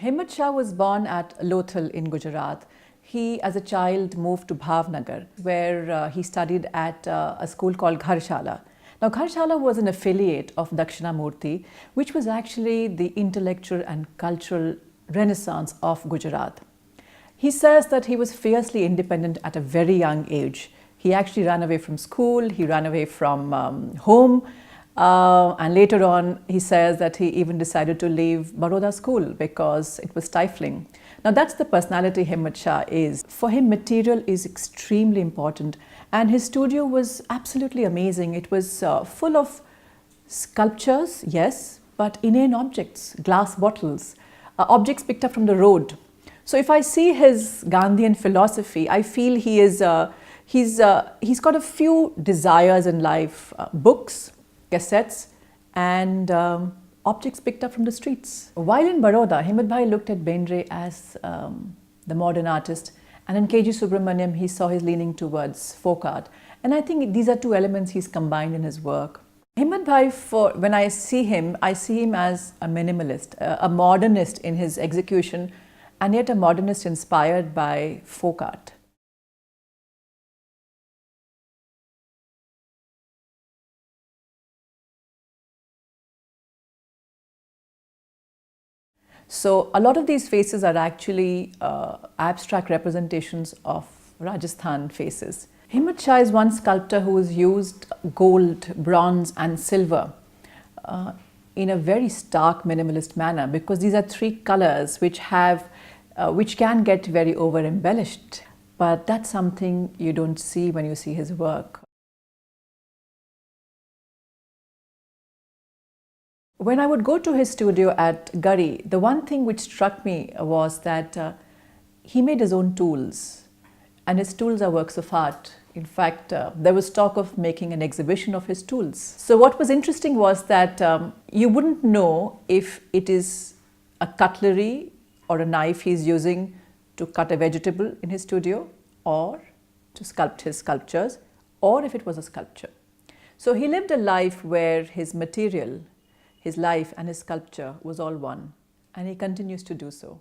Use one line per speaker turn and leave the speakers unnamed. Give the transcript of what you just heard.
Himmat Shah was born at Lothal in Gujarat. He, as a child, moved to Bhavnagar, where he studied at a school called Gharshala. Now, Gharshala was an affiliate of Dakshinamurti, which was actually the intellectual and cultural renaissance of Gujarat. He says that he was fiercely independent at a very young age. He actually ran away from school, he ran away from home, and later on he says that he even decided to leave Baroda school because it was stifling. Now that's the personality Himmat Shah is. For him, material is extremely important, and his studio was absolutely amazing. It was full of sculptures, yes, but inane objects, glass bottles, objects picked up from the road. So if I see his Gandhian philosophy, I feel he's got a few desires in life: books, cassettes, and objects picked up from the streets. While in Baroda, Himmat Bhai looked at Bendre as the modern artist, and in K.G. Subramaniam he saw his leaning towards folk art. And I think these are two elements he's combined in his work. Himmat Bhai, when I see him as a minimalist, a modernist in his execution, and yet a modernist inspired by folk art. So a lot of these faces are actually abstract representations of Rajasthan faces. Himmat Shah is one sculptor who has used gold, bronze and silver in a very stark minimalist manner, because these are three colors which can get very over embellished. But that's something you don't see when you see his work. When I would go to his studio at Gari, the one thing which struck me was that he made his own tools, and his tools are works of art. In fact, there was talk of making an exhibition of his tools. So what was interesting was that you wouldn't know if it is a cutlery or a knife he's using to cut a vegetable in his studio, or to sculpt his sculptures, or if it was a sculpture. So he lived a life where his material, his life and his sculpture was all one, and he continues to do so.